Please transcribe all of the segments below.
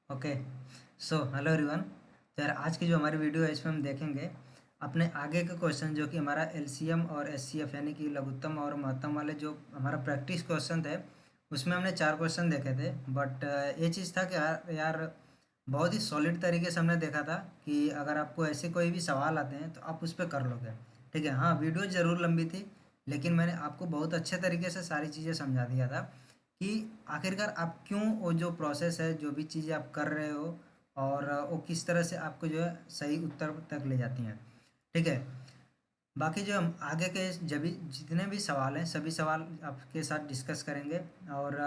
Okay. So hello everyone. तो यार आज की जो हमारी वीडियो है इसमें हम देखेंगे अपने आगे के क्वेश्चन जो कि हमारा एलसीएम और एचसीएफ यानी कि लघुत्तम और महत्तम वाले जो हमारा प्रैक्टिस क्वेश्चन थे उसमें हमने 4 क्वेश्चन देखे थे। बट ये चीज़ था कि यार बहुत ही सॉलिड तरीके से हमने देखा था कि अगर आपको ऐसे कोई भी सवाल आते हैं तो आप उस पर कर लोगे। ठीक है, हाँ वीडियो ज़रूर लंबी थी लेकिन मैंने आपको बहुत अच्छे तरीके से सारी चीज़ें समझा दिया था कि आखिरकार आप क्यों वो जो प्रोसेस है जो भी चीज़ें आप कर रहे हो और वो किस तरह से आपको जो है सही उत्तर तक ले जाती हैं। ठीक है, बाकी जो हम आगे के जब भी जितने भी सवाल हैं सभी सवाल आपके साथ डिस्कस करेंगे। और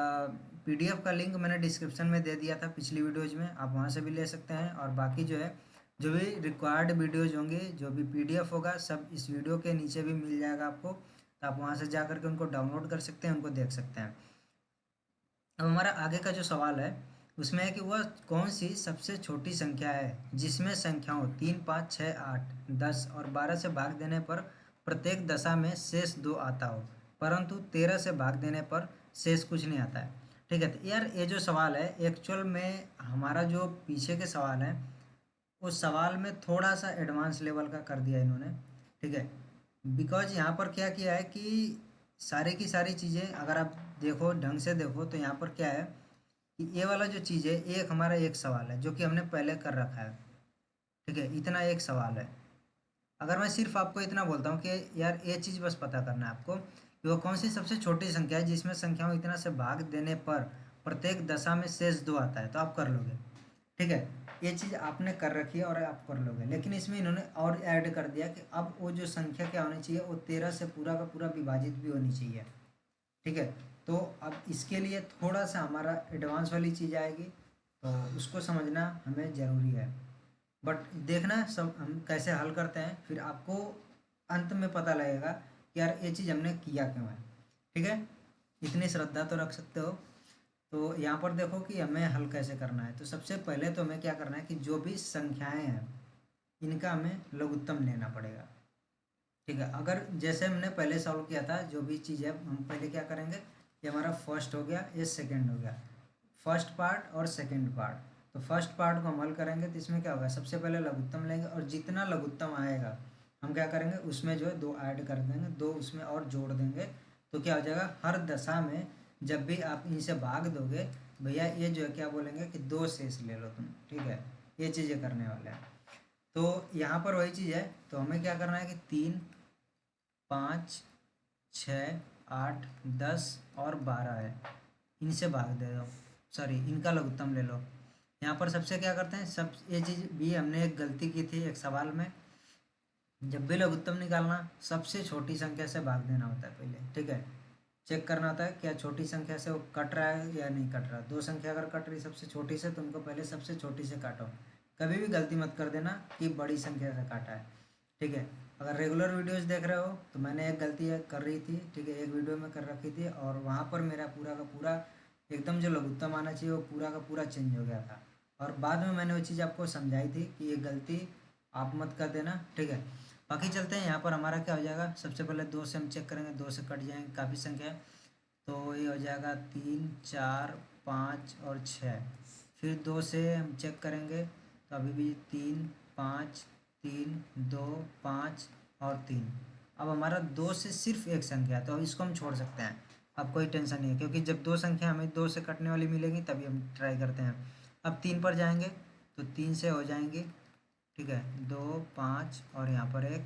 पीडीएफ का लिंक मैंने डिस्क्रिप्शन में दे दिया था पिछली वीडियोज में, आप वहाँ से भी ले सकते हैं। और बाकी जो है जो भी रिक्वायर्ड वीडियोज होंगे जो भी पीडीएफ होगा सब इस वीडियो के नीचे भी मिल जाएगा आपको, तो आप वहाँ से जा करके उनको डाउनलोड कर सकते हैं, उनको देख सकते हैं। अब हमारा आगे का जो सवाल है उसमें है कि वह कौन सी सबसे छोटी संख्या है जिसमें संख्याओं 3, 5, 6, 8, 10 और 12 से भाग देने पर प्रत्येक दशा में शेष 2 आता हो, परंतु 13 से भाग देने पर शेष कुछ नहीं आता है। ठीक है, तो यार ये जो सवाल है एक्चुअल में हमारा जो पीछे के सवाल है उस सवाल में थोड़ा सा एडवांस लेवल का कर दिया इन्होंने। ठीक है, बिकॉज यहाँ पर क्या किया है कि सारी की सारी चीज़ें अगर आप देखो ढंग से देखो तो यहाँ पर क्या है कि ये वाला जो चीज़ है एक हमारा एक सवाल है जो कि हमने पहले कर रखा है। ठीक है, इतना एक सवाल है। अगर मैं सिर्फ आपको इतना बोलता हूँ कि यार ये चीज़ बस पता करना है आपको कि वो कौन सी सबसे छोटी संख्या है जिसमें संख्याओं इतना से भाग देने पर प्रत्येक दशा में शेष 2 आता है, तो आप कर लोगे। ठीक है, ये चीज़ आपने कर रखी है और आप कर लोगे, लेकिन इसमें इन्होंने और ऐड कर दिया कि अब वो जो संख्या क्या होनी चाहिए वो 13 से पूरा का पूरा विभाजित भी होनी चाहिए। ठीक है, तो अब इसके लिए थोड़ा सा हमारा एडवांस वाली चीज़ आएगी, तो उसको समझना हमें ज़रूरी है। बट देखना सब हम कैसे हल करते हैं फिर आपको अंत में पता लगेगा कि यार ये चीज़ हमने किया क्यों है। ठीक है, इतनी श्रद्धा तो रख सकते हो। तो यहाँ पर देखो कि हमें हल कैसे करना है। तो सबसे पहले तो हमें क्या करना है कि जो भी संख्याएं हैं इनका हमें लघुत्तम लेना पड़ेगा। ठीक है, अगर जैसे हमने पहले सॉल्व किया था जो भी चीज़ है हम पहले क्या करेंगे, ये हमारा फर्स्ट हो गया ये सेकंड हो गया, फर्स्ट पार्ट और सेकंड पार्ट। तो फर्स्ट पार्ट को हम हल करेंगे तो इसमें क्या होगा, सबसे पहले लघुत्तम लेंगे और जितना लघुत्तम आएगा हम क्या करेंगे उसमें जो है 2 ऐड कर देंगे, 2 उसमें और जोड़ देंगे। तो क्या हो जाएगा, हर दशा में जब भी आप इनसे भाग दोगे भैया ये जो है क्या बोलेंगे कि 2 शेष ले लो तुम। ठीक है, ये चीज़ें करने वाले हैं। तो यहाँ पर वही चीज़ है, तो हमें क्या करना है कि 3, 5, 6, 8, 10 और 12 है, इनसे भाग दे दो। सॉरी, इनका लघुत्तम ले लो। यहाँ पर सबसे क्या करते हैं, सब ये चीज़ भी हमने एक गलती की थी एक सवाल में, जब भी लघुत्तम निकालना सबसे छोटी संख्या से भाग देना होता है पहले। ठीक है, चेक करना होता है क्या छोटी संख्या से वो कट रहा है या नहीं कट रहा। दो संख्या अगर कट रही सबसे छोटी से तो उनको पहले सबसे छोटी से काटो। कभी भी गलती मत कर देना कि बड़ी संख्या से काटा है। ठीक है, अगर रेगुलर वीडियोस देख रहे हो तो मैंने एक गलती कर रही थी। ठीक है, एक वीडियो में कर रखी थी और वहाँ पर मेरा पूरा का पूरा एकदम जो लघुत्तम आना चाहिए वो पूरा का पूरा चेंज हो गया था। और बाद में मैंने वो चीज़ आपको समझाई थी कि ये गलती आप मत कर देना। ठीक है, बाकी चलते हैं। यहाँ पर हमारा क्या हो जाएगा, सबसे पहले 2 से हम चेक करेंगे, 2 से कट जाएंगे काफ़ी संख्या है। तो ये हो जाएगा 3, 4, 5 और 6। फिर 2 से हम चेक करेंगे तो अभी भी 3, 5, 3, 2, 5 और 3। अब हमारा 2 से सिर्फ एक संख्या है तो अब इसको हम छोड़ सकते हैं। अब कोई टेंशन नहीं है क्योंकि जब 2 संख्या हमें 2 से कटने वाली मिलेगी तभी हम ट्राई करते हैं। अब 3 पर जाएंगे तो 3 से हो जाएंगे। ठीक है, 2, 5 और यहाँ पर एक,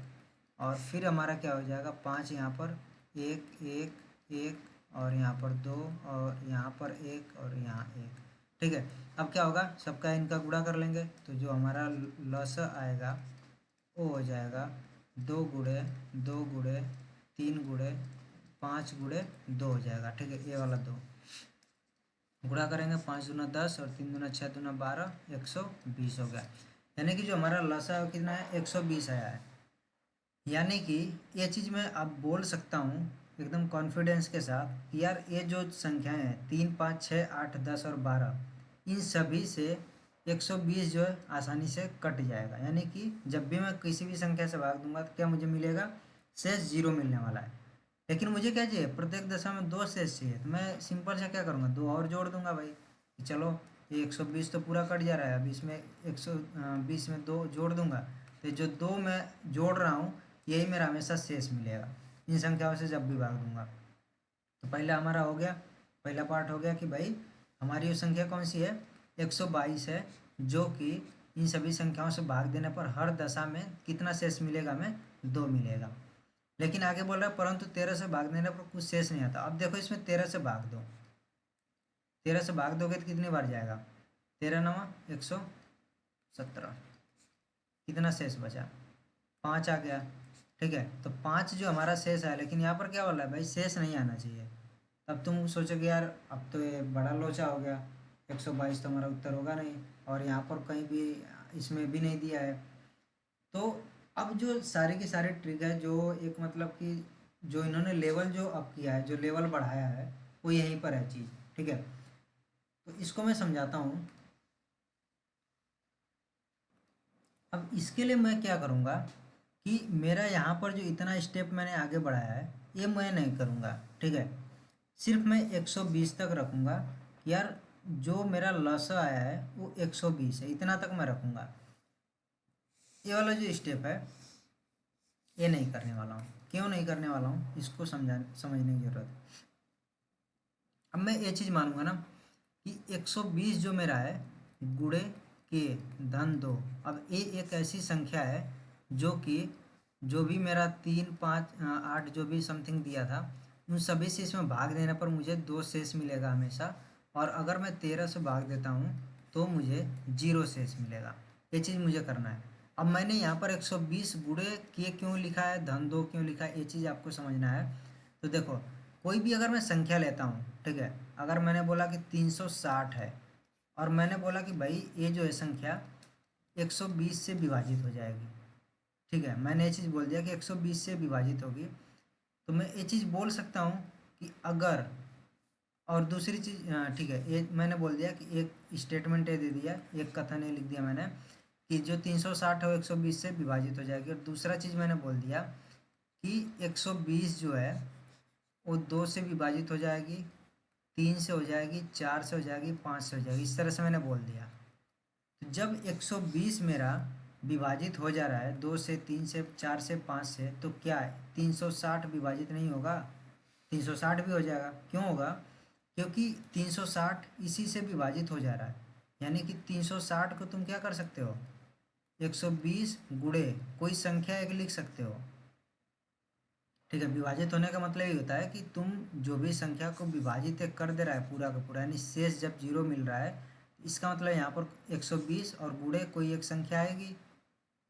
और फिर हमारा क्या हो जाएगा 5 यहाँ पर, एक एक एक और यहाँ पर 2 और यहाँ पर एक और यहाँ एक। ठीक है, अब क्या होगा सबका इनका गुणा कर लेंगे तो जो हमारा लस आएगा वो हो जाएगा 2 गुणे 3 गुणे 5 गुणे 2 हो जाएगा। ठीक है, ये वाला 2 गुणा करेंगे, 5 दूना 10 और 3 दूना 6 दूना 12, 120 हो गया। यानी कि जो हमारा लसा है वो कितना है, 120 आया है। यानी कि ये चीज़ मैं अब बोल सकता हूँ एकदम कॉन्फिडेंस के साथ कि यार ये जो संख्याएं हैं 3, 5, 6, 8, 10 और 12 इन सभी से 120 जो है आसानी से कट जाएगा। यानी कि जब भी मैं किसी भी संख्या से भाग दूंगा तो क्या मुझे मिलेगा, शेष 0 मिलने वाला है। लेकिन मुझे क्या चाहिए, प्रत्येक दशा में 2 शेष चाहिए, तो मैं सिंपल से क्या करूँगा 2 और जोड़ दूंगा भाई कि चलो ये 120 तो पूरा कट जा रहा है। अब इसमें 120 में 2 जोड़ दूंगा, तो जो 2 मैं जोड़ रहा हूँ यही मेरा हमेशा शेष मिलेगा इन संख्याओं से जब भी भाग दूंगा। तो पहला हमारा हो गया, पहला पार्ट हो गया कि भाई हमारी वो संख्या कौन सी है, 122 है, जो कि इन सभी संख्याओं से भाग देने पर हर दशा में कितना शेष मिलेगा, हमें 2 मिलेगा। लेकिन आगे बोल रहा है परंतु 13 से भाग देने पर कुछ शेष नहीं आता। अब देखो इसमें 13 से भाग दो, 13 से भाग दोगे तो कितनी बार जाएगा, 13 नवा 117, कितना शेष बचा, 5 आ गया। ठीक है, तो 5 जो हमारा शेष है, लेकिन यहाँ पर क्या बोल रहा है भाई शेष नहीं आना चाहिए। तब तुम सोचोगे यार अब तो ये बड़ा लोचा हो गया, 122 तो हमारा उत्तर होगा नहीं, और यहाँ पर कहीं भी इसमें भी नहीं दिया है। तो अब जो सारे के सारे ट्रिक है, जो एक मतलब कि जो इन्होंने लेवल जो अप किया है, जो लेवल बढ़ाया है, वो यहीं पर है चीज़। ठीक है, तो इसको मैं समझाता हूँ। अब इसके लिए मैं क्या करूँगा कि मेरा यहाँ पर जो इतना स्टेप मैंने आगे बढ़ाया है ये मैं नहीं करूँगा। ठीक है, सिर्फ मैं 120 तक रखूँगा। यार जो मेरा लसा आया है वो 120 है, इतना तक मैं रखूँगा। ये वाला जो स्टेप है ये नहीं करने वाला हूँ। क्यों नहीं करने वाला हूँ, इसको समझने की ज़रूरत है। अब मैं ये चीज़ मानूंगा ना कि 120 जो मेरा है गुणे के धन 2। अब ये एक ऐसी संख्या है जो कि जो भी मेरा 3 5 8 जो भी समथिंग दिया था उन सभी से इसमें भाग देने पर मुझे 2 शेष मिलेगा हमेशा। और अगर मैं 13 से भाग देता हूँ तो मुझे 0 शेष मिलेगा। ये चीज़ मुझे करना है। अब मैंने यहाँ पर 120 गुणे के क्यों लिखा है, धन 2 क्यों लिखा है, ये चीज़ आपको समझना है। तो देखो कोई भी अगर मैं संख्या लेता हूँ, ठीक है, अगर मैंने बोला कि 360 है और मैंने बोला कि भाई ये जो है संख्या 120 से विभाजित हो जाएगी। ठीक है, मैंने ये चीज़ बोल दिया कि 120 से विभाजित होगी, तो मैं ये चीज़ बोल सकता हूँ कि अगर, और दूसरी चीज़ ठीक है, ये मैंने बोल दिया कि एक स्टेटमेंट ये दे दिया, एक कथन ये लिख दिया मैंने कि जो 360 है वो 120 से विभाजित हो जाएगी। और दूसरा चीज़ मैंने बोल दिया कि 120 जो है वो 2 से विभाजित हो जाएगी, 3 से हो जाएगी, 4 से हो जाएगी, 5 से हो जाएगी। इस तरह से मैंने बोल दिया। तो जब 120 मेरा विभाजित हो जा रहा है 2 से, 3 से, 4 से, 5 से, तो क्या है 360 विभाजित नहीं होगा, 360 भी हो जाएगा। क्यों होगा, क्योंकि 360 इसी से विभाजित हो जा रहा है। यानी कि 360 को तुम क्या कर सकते हो, 120 गुणे कोई संख्या एक लिख सकते हो। ठीक है, विभाजित होने का मतलब ये होता है कि तुम जो भी संख्या को विभाजित एक कर दे रहा है पूरा का पूरा, यानी शेष जब 0 मिल रहा है, इसका मतलब यहाँ पर 120 और गुणे कोई एक संख्या आएगी।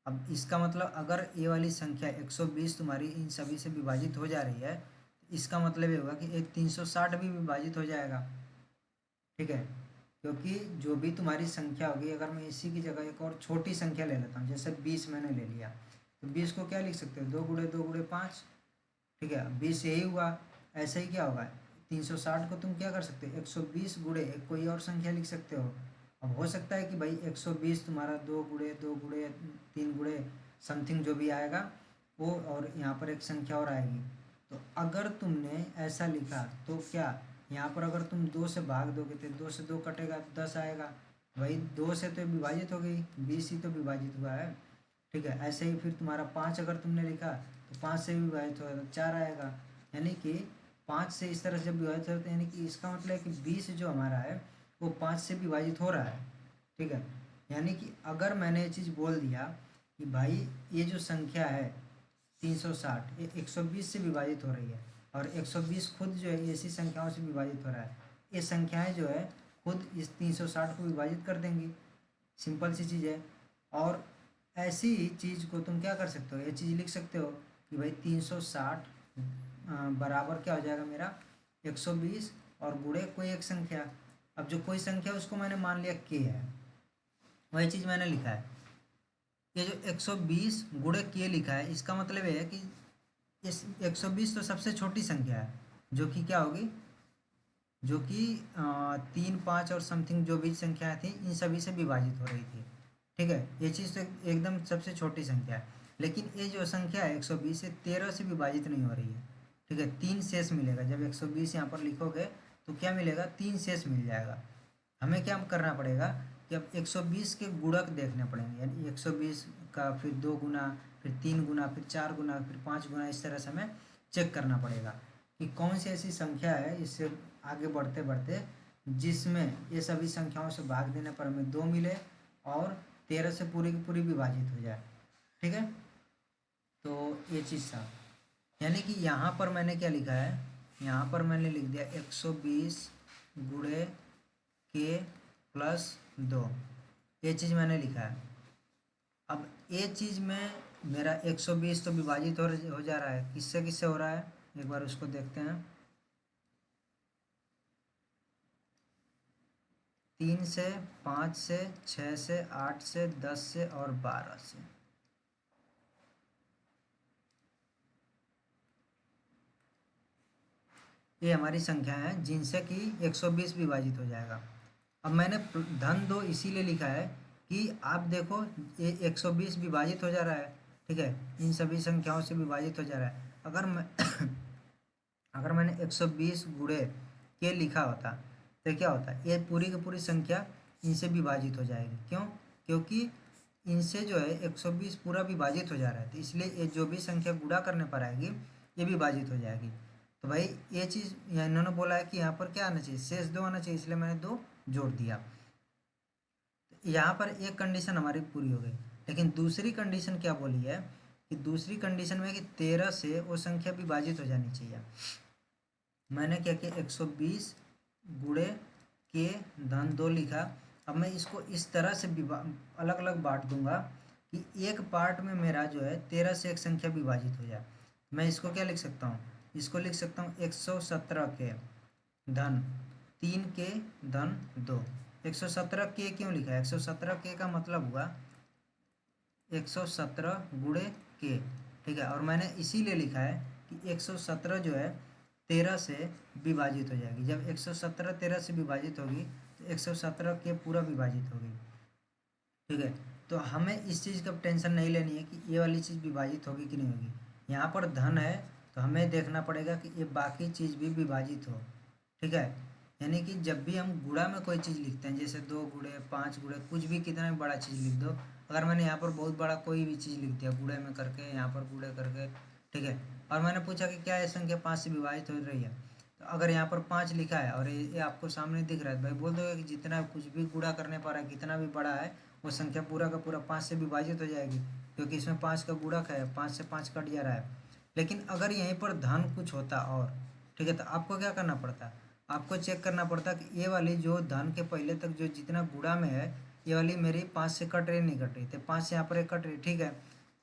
अब इसका मतलब अगर ये वाली संख्या 120 तुम्हारी इन सभी से विभाजित हो जा रही है, इसका मतलब ये होगा कि एक 360 भी विभाजित हो जाएगा। ठीक है, क्योंकि जो भी तुम्हारी संख्या होगी, अगर मैं इसी की जगह एक और छोटी संख्या ले लेता हूँ, जैसे 20 मैंने ले लिया, तो 20 को क्या लिख सकते हो, 2 गुणे 5। ठीक है, 20 यही हुआ। ऐसे ही क्या होगा, 360 को तुम क्या कर सकते हो, 120 गुणे एक कोई और संख्या लिख सकते हो। अब हो सकता है कि भाई 120 तुम्हारा 2 गुणे 3 गुणे समथिंग जो भी आएगा वो, और यहाँ पर एक संख्या और आएगी। तो अगर तुमने ऐसा लिखा तो क्या यहाँ पर अगर तुम 2 से भाग दोगे तो 2 से 2 कटेगा, 10 आएगा। भाई 2 से तो विभाजित हो गई, 20 ही तो विभाजित हुआ है। ठीक है, ऐसे ही फिर तुम्हारा 5 अगर तुमने लिखा तो 5 से भी विभाजित होगा तो 4 आएगा। यानी कि 5 से इस तरह से विभाजित होता है, यानी कि इसका मतलब है कि 20 जो हमारा है वो 5 से विभाजित हो रहा है। ठीक है, यानी कि अगर मैंने ये चीज़ बोल दिया कि भाई ये जो संख्या है 360 ये 120 से विभाजित हो रही है, और 120 खुद जो है ऐसी संख्याओं से विभाजित हो रहा है, ये संख्याएं जो है खुद इस 360 को विभाजित कर देंगी। सिंपल सी चीज़ है। और ऐसी चीज़ को तुम क्या कर सकते हो, ये चीज़ लिख सकते हो कि भाई 360 बराबर क्या हो जाएगा मेरा 120 और गुणे कोई एक संख्या। अब जो कोई संख्या उसको मैंने मान लिया के है, वही चीज़ मैंने लिखा है। ये जो 120 गुणे के लिखा है, इसका मतलब ये है कि इस 120 तो सबसे छोटी संख्या है, जो कि क्या होगी, जो कि 3 5 और समथिंग जो भी संख्याएं थी इन सभी से विभाजित हो रही थी। ठीक है, ये चीज़ तो एकदम सबसे छोटी संख्या है। लेकिन ये जो संख्या है 120 से 13 से विभाजित नहीं हो रही है। ठीक है, 3 शेष मिलेगा। जब 120 यहाँ पर लिखोगे तो क्या मिलेगा, 3 शेष मिल जाएगा हमें क्या करना पड़ेगा कि अब 120 के गुणक देखने पड़ेंगे, यानी 120 का फिर 2 गुना, फिर 3 गुना, फिर 4 गुना, फिर 5 गुना, इस तरह से हमें चेक करना पड़ेगा कि कौन सी ऐसी संख्या है इससे आगे बढ़ते बढ़ते जिसमें ये सभी संख्याओं से भाग देने पर हमें 2 मिले और 13 से पूरी की पूरी विभाजित हो जाए। ठीक है, तो ये चीज़ था, यानी कि यहाँ पर मैंने क्या लिखा है, यहाँ पर मैंने लिख दिया 120 गुणे के प्लस 2, ये चीज़ मैंने लिखा है। अब ये चीज़ में मेरा 120 तो विभाजित हो जा रहा है, किससे किससे हो रहा है एक बार उसको देखते हैं। 3 से, 5 से, 6 से, 8 से, 10 से और 12 से। ये हमारी संख्या है जिनसे कि 120 विभाजित हो जाएगा। अब मैंने धन 2 इसीलिए लिखा है कि आप देखो ये 120 विभाजित हो जा रहा है, ठीक है, इन सभी संख्याओं से विभाजित हो जा रहा है। अगर मैं अगर मैंने 120 गुणे के लिखा होता तो क्या होता, ये पूरी की पूरी संख्या इनसे विभाजित हो जाएगी। क्यों? क्योंकि इनसे जो है 120 पूरा विभाजित हो जा रहा है, तो इसलिए ये जो भी संख्या गुणा करने पर आएगी ये विभाजित हो जाएगी। तो भाई ये चीज़ इन्होंने बोला है कि यहाँ पर क्या आना चाहिए, शेष 2 आना चाहिए, इसलिए मैंने 2 जोड़ दिया। यहाँ पर एक कंडीशन हमारी पूरी हो गई, लेकिन दूसरी कंडीशन क्या बोली है कि दूसरी कंडीशन में कि 13 से वो संख्या विभाजित हो जानी चाहिए। मैंने क्या किया, 120 गुणे के धन 2 लिखा। अब मैं इसको इस तरह से अलग अलग बांट दूंगा कि एक पार्ट में मेरा जो है 13 से एक संख्या विभाजित हो जाए। मैं इसको क्या लिख सकता हूँ, इसको लिख सकता हूँ 117 के धन 3 के धन 2। 117 के क्यों लिखा है, 117 के का मतलब हुआ 117 गुणे के, ठीक है। और मैंने इसीलिए लिखा है कि 117 जो है 13 से विभाजित हो जाएगी। जब 117 13 से विभाजित होगी तो 117 के पूरा विभाजित होगी, ठीक है। तो हमें इस चीज़ का टेंशन नहीं लेनी है कि ये वाली चीज़ विभाजित होगी कि नहीं होगी। यहाँ पर धन है तो हमें देखना पड़ेगा कि ये बाकी चीज़ भी विभाजित हो, ठीक है। यानी कि जब भी हम गुणा में कोई चीज़ लिखते हैं, जैसे 2 गुणे, 5 गुणे, कुछ भी कितना भी बड़ा चीज़ लिख दो, अगर मैंने यहाँ पर बहुत बड़ा कोई भी चीज़ लिख दिया गुणे में करके, यहाँ पर गुणे करके, ठीक है, और मैंने पूछा कि क्या ये संख्या 5 से विभाजित हो रही है, तो अगर यहाँ पर 5 लिखा है और ये आपको सामने दिख रहा है, भाई बोल दोगे कि जितना कुछ भी गुणा करने पर है, कितना भी बड़ा है, वो संख्या पूरा का पूरा 5 से विभाजित हो जाएगी, क्योंकि इसमें 5 का गुणक है, 5 से 5 कट जा रहा है। लेकिन अगर यहीं पर धन कुछ होता और, ठीक है, तो आपको क्या करना पड़ता, आपको चेक करना पड़ता कि ये वाली जो धन के पहले तक जो जितना गुणा में है, ये वाली मेरी 5 से कट रही नहीं कट रही, तो 5 से यहाँ पर एक कट रही, ठीक है।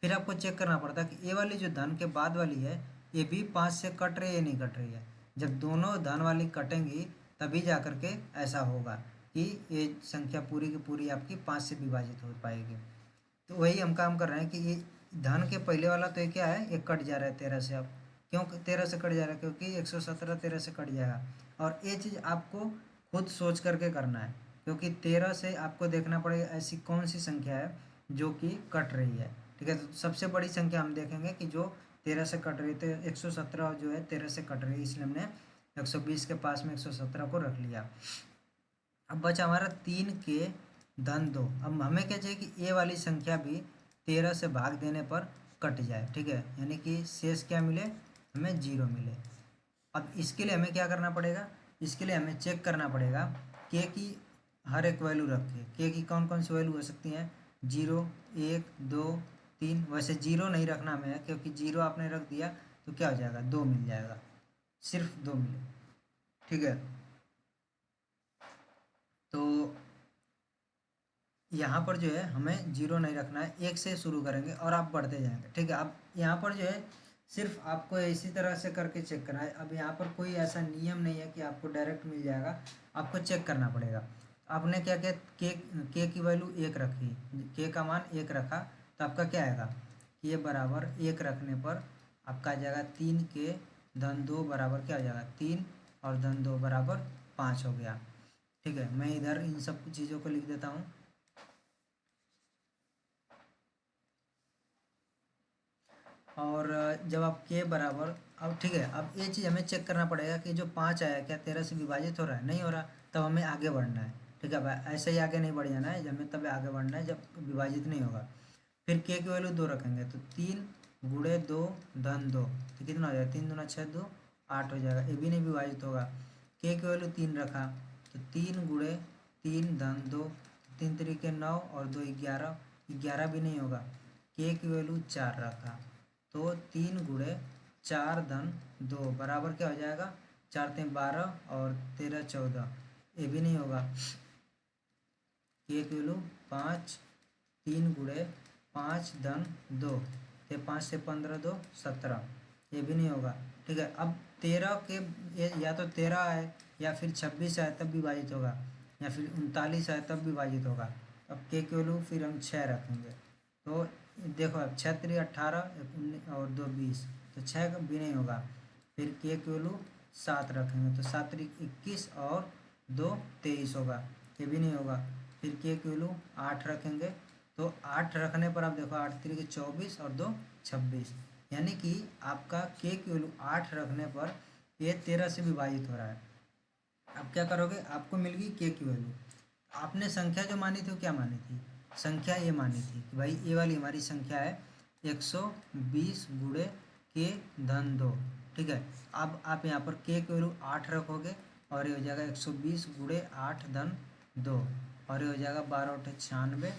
फिर आपको चेक करना पड़ता कि ये वाली जो धन के बाद वाली है ये भी 5 से कट रही है नहीं कट रही है। जब दोनों धन वाली कटेंगी तभी जा कर के ऐसा होगा कि ये संख्या पूरी की पूरी आपकी 5 से विभाजित हो पाएगी। तो वही हम काम कर रहे हैं कि ये धन के पहले वाला तो ये क्या है, ये कट जा रहा है 13 से। अब क्यों 13 से कट जा रहा है, क्योंकि 117 13 से कट जाएगा। और ये चीज़ आपको खुद सोच करके करना है, क्योंकि 13 से आपको देखना पड़ेगा ऐसी कौन सी संख्या है जो कि कट रही है, ठीक है। तो सबसे बड़ी संख्या हम देखेंगे कि जो 13 से कट रही, तो 117 जो है 13 से कट रही है, इसलिए हमने 120 के पास में 117 को रख लिया। अब बचा हमारा 3 के धन 2। अब हमें क्या चाहिए कि ये वाली संख्या भी 13 से भाग देने पर कट जाए, ठीक है, यानी कि शेष क्या मिले, हमें 0 मिले। अब इसके लिए हमें क्या करना पड़ेगा, इसके लिए हमें चेक करना पड़ेगा के की हर एक वैल्यू रख के, के की कौन कौन सी वैल्यू हो सकती हैं, 0 1 2 3। वैसे 0 नहीं रखना हमें, क्योंकि 0 आपने रख दिया तो क्या हो जाएगा, 2 मिल जाएगा, सिर्फ 2 मिले, ठीक है। तो यहाँ पर जो है हमें 0 नहीं रखना है, 1 से शुरू करेंगे और आप बढ़ते जाएंगे, ठीक है। अब यहाँ पर जो है सिर्फ आपको इसी तरह से करके चेक करना है। अब यहाँ पर कोई ऐसा नियम नहीं है कि आपको डायरेक्ट मिल जाएगा, आपको चेक करना पड़ेगा। आपने क्या किया, के की वैल्यू 1 रखी, के का मान 1 रखा, तो आपका क्या आएगा, के बराबर 1 रखने पर आपका आ जाएगा 3 के धन 2 बराबर क्या हो जाएगा, 3 और धन 2 बराबर 5 हो गया, ठीक है। मैं इधर इन सब चीज़ों को लिख देता हूँ। और जब आप के बराबर, अब ठीक है, अब ये चीज़ हमें चेक करना पड़ेगा कि जो 5 आया क्या 13 से विभाजित हो रहा है, नहीं हो रहा, तब हमें आगे बढ़ना है। ठीक है, अब ऐसे ही आगे नहीं बढ़ जाना है, जब हमें तब आगे बढ़ना है जब विभाजित नहीं होगा। फिर के की वैल्यू 2 रखेंगे तो 3 गुणे 2 धन 2, तो कितना हो जाएगा, 3 दूना 6 2 8 हो जाएगा, ये भी नहीं विभाजित होगा। के की वैल्यू 3 रखा तो 3 गुणे 3 धन 2, 3 तरीके 9 और 2 11, 11 भी नहीं होगा। के की वैल्यू 4 रखा तो 3 गुणे 4 धन 2 बराबर क्या हो जाएगा, 4 3 12 और 13 14, ये भी नहीं होगा। के की वैल्यू 5, 3 गुणे 5 धन 2, ये 5 से 15 2 17, ये भी नहीं होगा। ठीक है, अब 13 के या तो 13 है या फिर 26 है तब विभाजित होगा, या फिर 39 है तब विभाजित होगा। अब के की वैल्यू फिर हम 6 रखेंगे तो देखो, अब 6 3 18 और 2 20, तो 6 भी नहीं होगा। फिर के की वैल्यू 7 रखेंगे तो 7 3 21 और 2 23 होगा, ये भी नहीं होगा। फिर के की वैल्यू 8 रखेंगे तो 8 रखने पर आप देखो, 8 3 24 और 2 26, यानी कि आपका के की वैल्यू 8 रखने पर ये 13 से विभाजित हो रहा है। अब क्या करोगे, आपको मिल गई के की वैल्यू। आपने संख्या जो मानी थी वो क्या मानी थी, संख्या ये मानी थी कि भाई ये वाली हमारी संख्या है 120 गुणे के धन 2। ठीक है, अब आप यहाँ पर के की वैल्यू 8 रखोगे और ये हो जाएगा 120 गुणे 8 धन 2, और ये हो जाएगा 12 × 96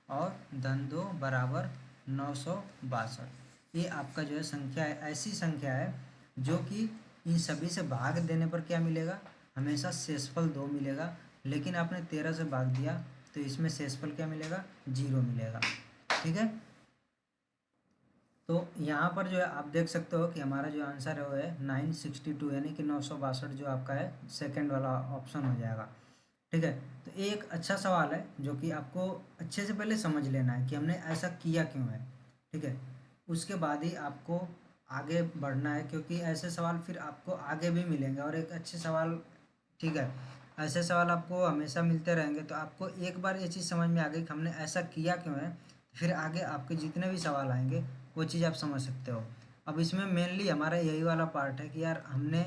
और धन 2 बराबर 962। ये आपका जो है संख्या है, ऐसी संख्या है जो कि इन सभी से भाग देने पर क्या मिलेगा, हमेशा शेषफल 2 मिलेगा। लेकिन आपने 13 से भाग दिया तो इसमें शेषफल क्या मिलेगा, 0 मिलेगा। ठीक है, तो यहाँ पर जो है आप देख सकते हो कि हमारा जो आंसर है वो है 962, यानी कि 962 जो आपका है सेकंड वाला ऑप्शन हो जाएगा। ठीक है, तो ये एक अच्छा सवाल है जो कि आपको अच्छे से पहले समझ लेना है कि हमने ऐसा किया क्यों है। ठीक है, उसके बाद ही आपको आगे बढ़ना है, क्योंकि ऐसे सवाल फिर आपको आगे भी मिलेंगे और एक अच्छे सवाल, ठीक है, ऐसे सवाल आपको हमेशा मिलते रहेंगे। तो आपको एक बार ये चीज़ समझ में आ गई कि हमने ऐसा किया क्यों है, फिर आगे आपके जितने भी सवाल आएंगे वो चीज़ आप समझ सकते हो। अब इसमें मेनली हमारा यही वाला पार्ट है कि यार हमने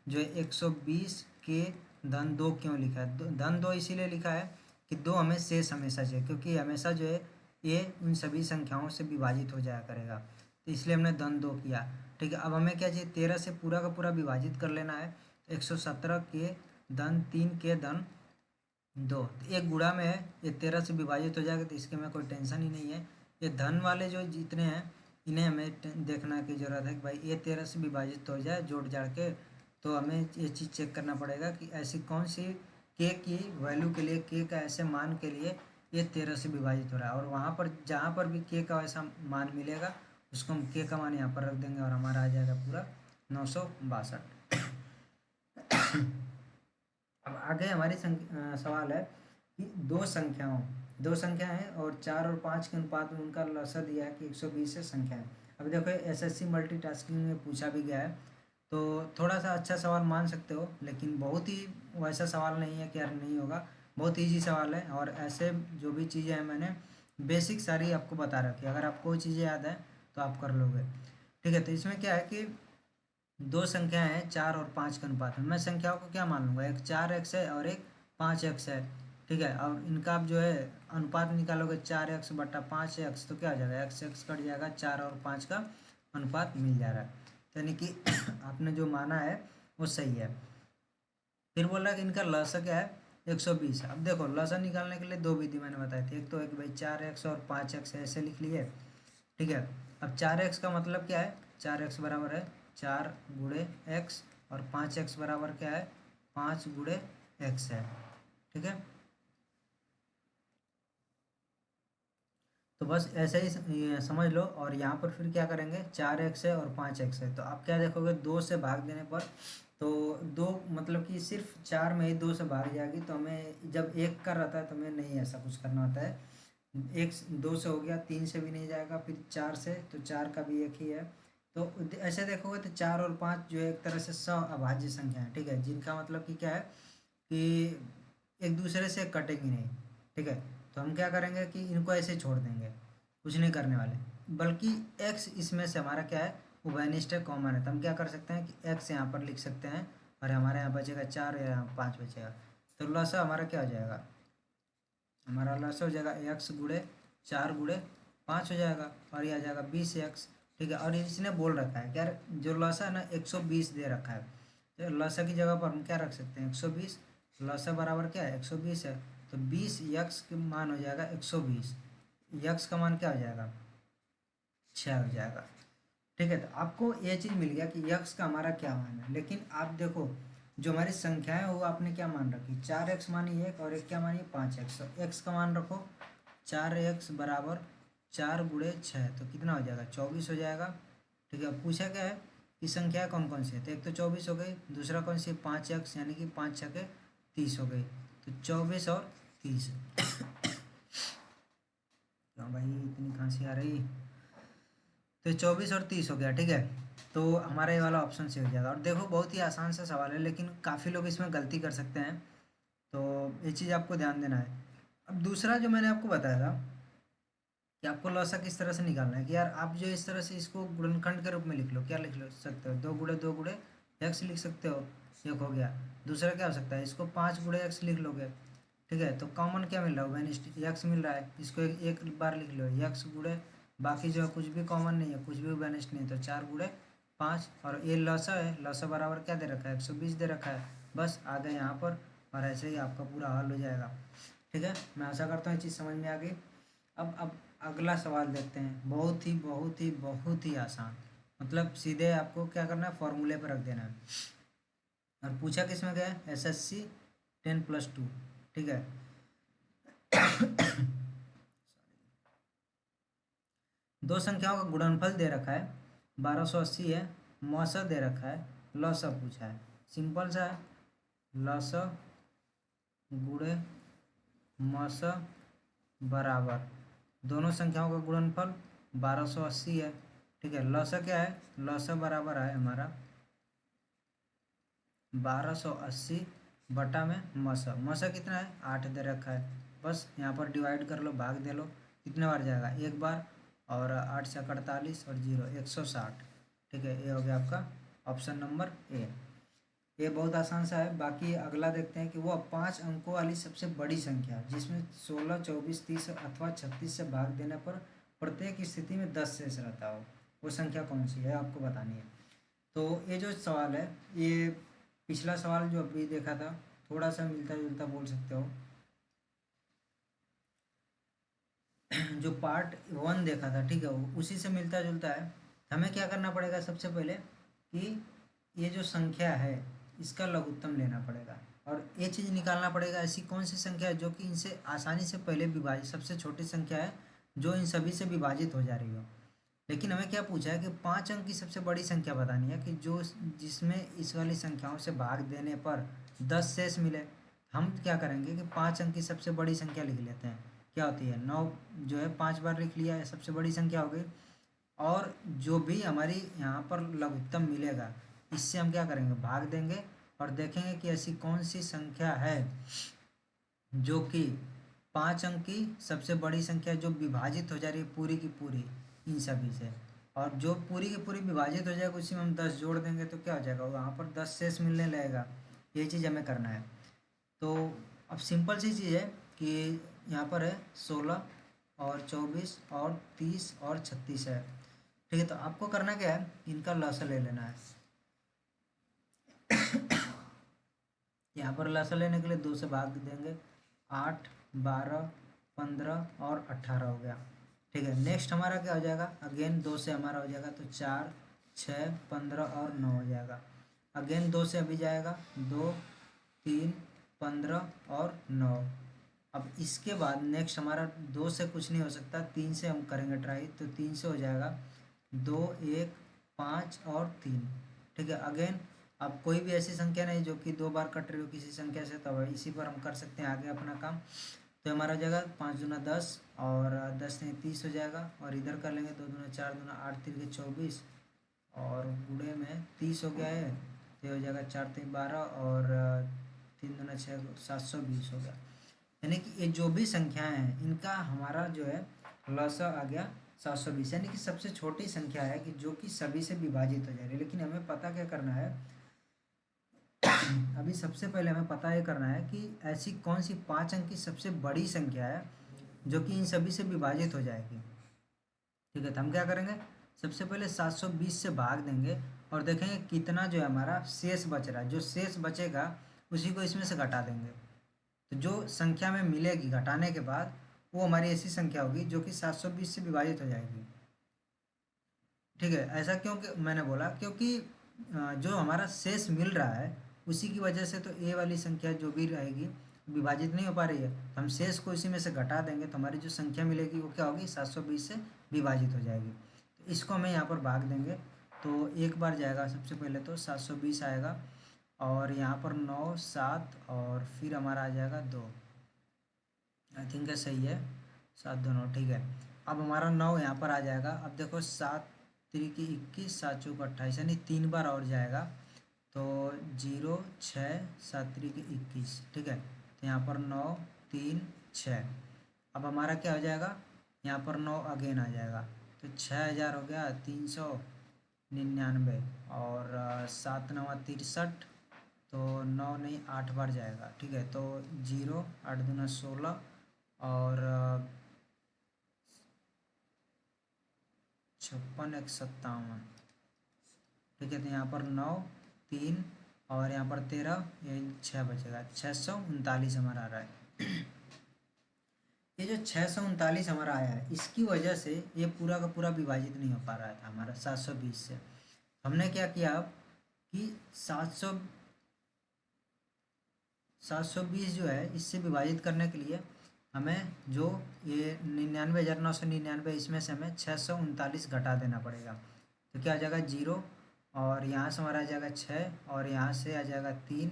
जो है 120 के धन 2 क्यों लिखा है, धन 2 इसीलिए लिखा है कि 2 हमें शेष हमेशा चाहिए, क्योंकि हमेशा जो है ये उन सभी संख्याओं से विभाजित हो जाया करेगा, तो इसलिए हमने धन 2 किया। ठीक है, अब हमें क्या चाहिए, 13 से पूरा का पूरा विभाजित कर लेना है। 117 के धन 3 के धन 2, तो एक गुणा में है, ये 13 से विभाजित हो जाएगा, तो इसके में कोई टेंशन ही नहीं है। ये धन वाले जो जितने हैं इन्हें हमें देखना की ज़रूरत है कि भाई ये 13 से विभाजित हो जाए जोड़ जाड़ के, तो हमें ये चीज़ चेक करना पड़ेगा कि ऐसी कौन सी के की वैल्यू के लिए, के का ऐसे मान के लिए ये 13 से विभाजित हो रहा है, और वहाँ पर जहाँ पर भी के का वैसा मान मिलेगा उसको हम के का मान यहाँ पर रख देंगे और हमारा आ जाएगा पूरा 962। अब आगे हमारी सवाल है कि दो संख्या है और 4 और 5 के अनुपात में उनका लसा दिया है कि 120 से संख्या है। अब देखो एसएससी मल्टीटास्किंग में पूछा भी गया है, तो थोड़ा सा अच्छा सवाल मान सकते हो, लेकिन बहुत ही वैसा सवाल नहीं है कि यार नहीं होगा, बहुत ईजी सवाल है। और ऐसे जो भी चीज़ें हैं मैंने बेसिक सारी आपको बता रखी है, अगर आपको वो चीज़ें याद है तो आप कर लोगे। ठीक है, तो इसमें क्या है कि दो संख्याएं हैं 4 और 5 के अनुपात में, मैं संख्याओं को क्या मान लूँगा, एक 4x है और एक 5x है। ठीक है, और इनका आप जो है अनुपात निकालोगे 4x बटा 5x, तो क्या हो जाएगा, x x कट जाएगा, 4 और 5 का अनुपात मिल जा रहा है, यानी कि आपने जो माना है वो सही है। फिर बोला कि इनका लसा क्या है, 120। अब देखो लसा निकालने के लिए दो विधि मैंने बताई थी, एक तो एक भाई 4x और 5x ऐसे लिख लिए। ठीक है, अब 4x का मतलब क्या है, 4x बराबर है 4 गुणे x, और 5x बराबर क्या है, 5 गुणे x है। ठीक है, तो बस ऐसे ही ये समझ लो। और यहाँ पर फिर क्या करेंगे, 4x है और 5x है, तो आप क्या देखोगे, 2 से भाग देने पर, तो 2 मतलब कि सिर्फ 4 में ही 2 से भाग जाएगी, तो हमें जब एक का रहता है तो हमें नहीं ऐसा कुछ करना होता है। एक 2 से हो गया, 3 से भी नहीं जाएगा, फिर 4 से, तो 4 का भी एक ही है। तो ऐसे देखोगे तो 4 और 5 जो है एक तरह से अभाज्य संख्या है। ठीक है, जिनका मतलब कि क्या है कि एक दूसरे से कटेंगी नहीं। ठीक है, तो हम क्या करेंगे कि इनको ऐसे छोड़ देंगे, कुछ नहीं करने वाले, बल्कि x इसमें से हमारा क्या है, उभयनिष्ठ है, कॉमन है, तो हम क्या कर सकते हैं कि x यहाँ पर लिख सकते हैं, और हमारे यहाँ बचेगा 4 या यहाँ 5 बचेगा, तो लसा हमारा क्या हो जाएगा, हमारा लॉस हो जाएगा एक्स गुड़े 4 गुड़े 5 हो जाएगा, और ये आ जाएगा 20 एक्स। ठीक है, और इसने बोल रखा है क्या, जो लॉस है ना 120 दे रखा है, तो लॉस की जगह पर हम क्या रख सकते हैं 120। लॉस बराबर क्या है 120 है, तो 20 का मान हो जाएगा 120, यक्स का मान क्या हो जाएगा 6 हो जाएगा। ठीक है, तो आपको ये चीज़ मिल गया कि यक्स का हमारा क्या मान है। लेकिन आप देखो जो हमारी संख्या है वो आपने क्या मान रखी, 4 एक्स मानी एक, और एक क्या मानी 5 एक्स। तो एक्स का मान रखो 4 एक्स बराबर 4 गुड़े 6, तो कितना हो जाएगा 24 हो जाएगा। ठीक है, पूछा क्या है कि संख्या कौन कौन सी है, तो एक तो 24 हो गई, दूसरा कौन सी 5 एक्स, यानी कि 5 6 30 हो गई, तो 24 और 30। क्यों भाई इतनी खांसी आ रही, तो 24 और 30 हो गया। ठीक है, तो हमारा ये वाला ऑप्शन से हो जाएगा। और देखो बहुत ही आसान सा सवाल है, लेकिन काफ़ी लोग इसमें गलती कर सकते हैं, तो ये चीज़ आपको ध्यान देना है। अब दूसरा जो मैंने आपको बताया था कि आपको लौसा किस तरह से निकालना है, कि यार आप जो इस तरह से इसको गुणनखंड के रूप में लिख लो, क्या लिख लो सकते हो 2 गुड़े 2 गुड़े एक्स लिख सकते हो, एक हो गया। दूसरा क्या हो सकता है, इसको 5 गुड़े एक्स लिख लोगे। ठीक है, तो कॉमन क्या मिल रहा है, वेनिस्ट एक्स मिल रहा है, इसको एक बार लिख लो एक्स गुड़े, बाकी जो है कुछ भी कॉमन नहीं है, कुछ भी वेनिस्ट नहीं है, तो 4 गुड़े 5। और ये लौसा है, लौसा बराबर क्या दे रखा है 120 दे रखा है, बस आ गए यहाँ पर, और ऐसे ही आपका पूरा हल हो जाएगा। ठीक है, मैं आशा करता हूँ ये चीज़ समझ में आ गई। अब अगला सवाल देखते हैं, बहुत ही बहुत ही बहुत ही आसान, मतलब सीधे आपको क्या करना है फॉर्मूले पर रख देना है। और पूछा किस में गया है, SSC 10+2। ठीक है, दो संख्याओं का गुणनफल दे रखा है 1280 है, मौसा दे रखा है, लौसा पूछा है। सिंपल सा है, लौसा गुणे मौसा बराबर दोनों संख्याओं का गुणनफल 1280 है। ठीक है, लौसा क्या है, लौसा बराबर है हमारा 1280 बटा में मौसा, मौसा कितना है 8 दे रखा है, बस यहाँ पर डिवाइड कर लो, भाग दे लो, कितने बार जाएगा एक बार, और 8 से 48 और 0 160। ठीक है, ये हो गया आपका ऑप्शन नंबर ए। ये बहुत आसान सा है। बाकी अगला देखते हैं कि वो 5 अंकों वाली सबसे बड़ी संख्या जिसमें 16 24 30 अथवा 36 से भाग देने पर प्रत्येक स्थिति में 10 शेष रहता हो, वो संख्या कौन सी है आपको बतानी है। तो ये जो सवाल है, ये पिछला सवाल जो अभी देखा था थोड़ा सा मिलता जुलता बोल सकते हो। जो पार्ट 1 देखा था, ठीक है, वो उसी से मिलता जुलता है। हमें क्या करना पड़ेगा सबसे पहले कि ये जो संख्या है इसका लघुत्तम लेना पड़ेगा, और ये चीज़ निकालना पड़ेगा ऐसी कौन सी संख्या है जो कि इनसे आसानी से पहले विभाजित, सबसे छोटी संख्या है जो इन सभी से विभाजित हो जा रही हो। लेकिन हमें क्या पूछा है कि 5 अंक की सबसे बड़ी संख्या बतानी है कि जो जिसमें इस वाली संख्याओं से भाग देने पर 10 शेष मिले। हम क्या करेंगे कि 5 अंक की सबसे बड़ी संख्या लिख लेते हैं, क्या होती है 9, जो है 5 बार लिख लिया है, सबसे बड़ी संख्या हो गई। और जो भी हमारी यहाँ पर लघुत्तम मिलेगा इससे हम क्या करेंगे भाग देंगे, और देखेंगे कि ऐसी कौन सी संख्या है जो कि 5 अंक की सबसे बड़ी संख्या जो विभाजित हो जा रही है पूरी की पूरी इन सभी से, और जो पूरी की पूरी विभाजित हो जाएगा उसी में हम 10 जोड़ देंगे तो क्या हो जाएगा वहाँ पर 10 शेष मिलने लगेगा। ये चीज़ हमें करना है। तो अब सिंपल सी चीज़ है कि यहाँ पर है 16 और 24 और 30 और 36 है। ठीक है, तो आपको करना क्या है, इनका लसा ले लेना है। यहाँ पर लसा लेने के लिए 2 से भाग देंगे, 8 12 15 और 18 हो गया। ठीक है, नेक्स्ट हमारा क्या हो जाएगा, अगेन 2 से हमारा हो जाएगा तो 4 6 15 और 9 हो जाएगा। अगेन 2 से अभी जाएगा 2 3 15 और 9। अब इसके बाद नेक्स्ट हमारा 2 से कुछ नहीं हो सकता, 3 से हम करेंगे ट्राई, तो 3 से हो जाएगा 2 1 5 और 3। ठीक है, अगेन अब कोई भी ऐसी संख्या नहीं जो कि 2 बार कट रही हो किसी संख्या से, तो इसी पर हम कर सकते हैं आगे अपना काम। तो हमारा हो जाएगा 5 दूना 10 और 10 नहीं 30 हो जाएगा, और इधर कर लेंगे 2 दूना 4 दूना 8 3 के 24 और गुणे में 30 हो गया है, तो ये हो जाएगा 4 3 12 और 3 दूना 6 720 हो गया। यानी कि ये जो भी संख्याएं हैं इनका हमारा जो है लसा आ गया 720, यानी कि सबसे छोटी संख्या है कि जो कि सभी से विभाजित हो जा रही है। लेकिन हमें पता क्या करना है अभी सबसे पहले हमें पता ये करना है कि ऐसी कौन सी 5 अंक की सबसे बड़ी संख्या है जो कि इन सभी से विभाजित हो जाएगी। ठीक है, तो हम क्या करेंगे, सबसे पहले 720 से भाग देंगे और देखेंगे कितना जो है हमारा शेष बच रहा है। जो शेष बचेगा उसी को इसमें से घटा देंगे। तो जो संख्या में मिलेगी घटाने के बाद वो हमारी ऐसी संख्या होगी जो कि 720 से विभाजित हो जाएगी। ठीक है, ऐसा क्यों मैंने बोला, क्योंकि जो हमारा शेष मिल रहा है उसी की वजह से तो ए वाली संख्या जो भी रहेगी विभाजित नहीं हो पा रही है, तो हम शेष को इसी में से घटा देंगे तो हमारी जो संख्या मिलेगी वो क्या होगी, 720 से विभाजित हो जाएगी। तो इसको हमें यहाँ पर भाग देंगे, तो एक बार जाएगा, सबसे पहले तो 720 आएगा और यहाँ पर 9 7 और फिर हमारा आ जाएगा 2। आई थिंक है सही है, 7 2 9, ठीक है। अब हमारा 9 यहाँ पर आ जाएगा। अब देखो 7 3 की 21, 7 चौक 28, यानी 3 बार और जाएगा, तो 0 6 7 3 की 21, ठीक है। तो यहाँ पर 9 3 6। अब हमारा क्या हो जाएगा, यहाँ पर 9 अगेन आ जाएगा, तो 6000 हो गया 399 और 7 9 63, तो 9 नहीं 8 बार जाएगा, ठीक है। तो 0 8 दूना 16 और 56 1 57, ठीक है। तो यहाँ पर 9 3 और यहाँ पर 13, यही 6 बचेगा, 639 हमारा आ रहा है। ये जो 639 हमारा आया है इसकी वजह से ये पूरा का पूरा विभाजित नहीं हो पा रहा था हमारा 720 से। हमने क्या किया अब कि 720 जो है इससे विभाजित करने के लिए हमें जो ये 99,999 इसमें से हमें 639 घटा देना पड़ेगा। तो क्या आ जाएगा 0 और यहाँ से हमारा आ जाएगा 6 और यहाँ से आ जाएगा 3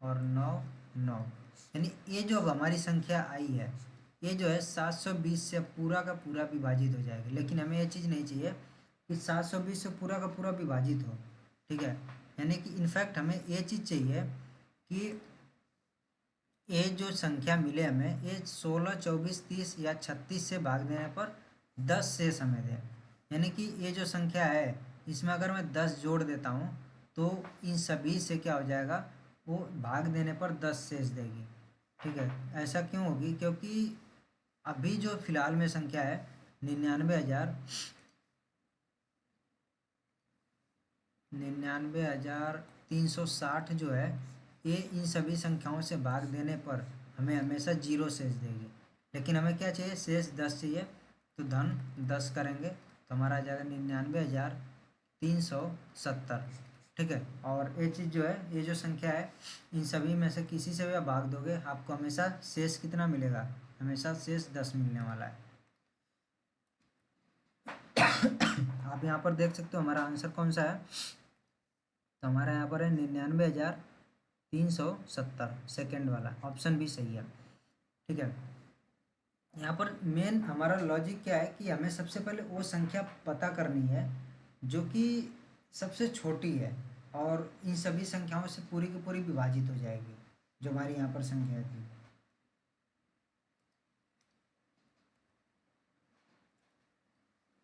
और 9 9, यानी ये जो अब हमारी संख्या आई है ये जो है 720 से पूरा का पूरा विभाजित हो जाएगी। लेकिन हमें ये चीज़ नहीं चाहिए कि 720 से पूरा का पूरा विभाजित हो, ठीक है। यानी कि इनफैक्ट हमें ये चीज़ चाहिए कि ये जो संख्या मिले हमें ये 16 24 30 या 36 से भाग देने पर 10 शेष हमें दे। यानी कि ये जो संख्या है इसमें अगर मैं 10 जोड़ देता हूँ तो इन सभी से क्या हो जाएगा, वो भाग देने पर 10 शेष देगी। ठीक है, ऐसा क्यों होगी, क्योंकि अभी जो फिलहाल में संख्या है 99,360 जो है ये इन सभी संख्याओं से भाग देने पर हमें हमेशा 0 शेष देगी। लेकिन हमें क्या चाहिए, शेष 10 चाहिए, तो धन 10 करेंगे तो हमारा आ जाएगा 99,370। ठीक है, और ये चीज़ जो है ये जो संख्या है इन सभी में से किसी से भी आप भाग दोगे आपको हमेशा शेष कितना मिलेगा, हमेशा शेष 10 मिलने वाला है। आप यहाँ पर देख सकते हो हमारा आंसर कौन सा है, तो हमारा यहाँ पर है 99,370, सेकेंड वाला ऑप्शन भी सही है। ठीक है, यहाँ पर मेन हमारा लॉजिक क्या है कि हमें सबसे पहले वो संख्या पता करनी है जो कि सबसे छोटी है और इन सभी संख्याओं से पूरी की पूरी विभाजित हो जाएगी जो हमारी यहाँ पर संख्या थी।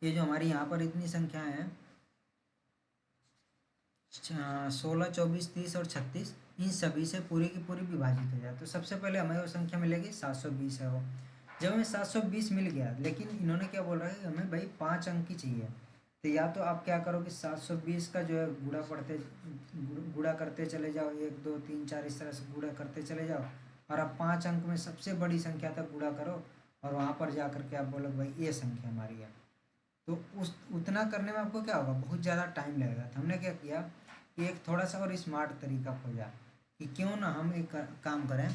ये जो हमारी यहाँ पर इतनी संख्याएं हैं 16 24 30 और 36, इन सभी से पूरी की पूरी विभाजित हो जाए तो सबसे पहले हमें वो संख्या मिलेगी 720 है वो। जब हमें 720 मिल गया, लेकिन इन्होंने क्या बोल रहा है हमें भाई 5 अंक की चाहिए, तो या तो आप क्या करो कि 720 का जो है गुणा करते चले जाओ, 1 2 3 4 इस तरह से गुणा करते चले जाओ और आप 5 अंक में सबसे बड़ी संख्या तक गुणा करो और वहाँ पर जा करके आप बोलो भाई ये संख्या हमारी है। तो उस उतना करने में आपको क्या होगा, बहुत ज़्यादा टाइम लगेगा। तो हमने क्या किया, एक थोड़ा सा और स्मार्ट तरीका खोजा कि क्यों ना हम एक काम करें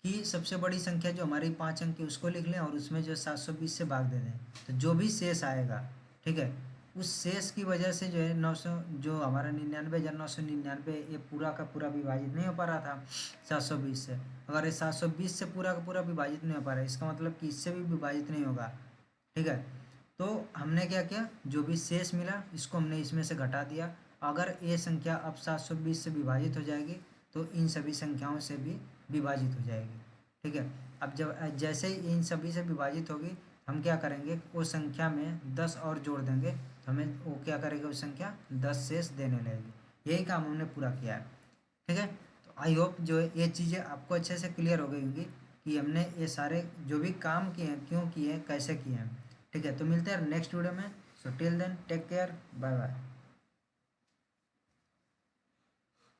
कि सबसे बड़ी संख्या जो हमारी 5 अंक की उसको लिख लें और उसमें जो 720 से भाग दे दें, तो जो भी शेष आएगा, ठीक है, उस शेष की वजह से जो है 900 जो हमारा 99,999 ये पूरा का पूरा विभाजित नहीं हो पा रहा था 720 से। अगर ये 720 से पूरा का पूरा विभाजित नहीं हो पा रहा है इसका मतलब कि इससे भी विभाजित नहीं होगा। ठीक है, तो हमने क्या किया, जो भी शेष मिला इसको हमने इसमें से घटा दिया। अगर ये संख्या अब 720 से विभाजित हो जाएगी तो इन सभी संख्याओं से भी विभाजित हो जाएगी। ठीक है, अब जब जैसे ही इन सभी से विभाजित होगी हम क्या करेंगे, वो संख्या में 10 और जोड़ देंगे तो हमें वो क्या करेगी, वो संख्या 10 शेष देने लगेगी। यही काम हमने पूरा किया है। ठीक है, तो आई होप जो है ये चीज़ें आपको अच्छे से क्लियर हो गई होंगी कि हमने ये सारे जो भी काम किए हैं क्यों किए हैं कैसे किए हैं। ठीक है, तो मिलते हैं नेक्स्ट वीडियो में। So till then take care, bye bye.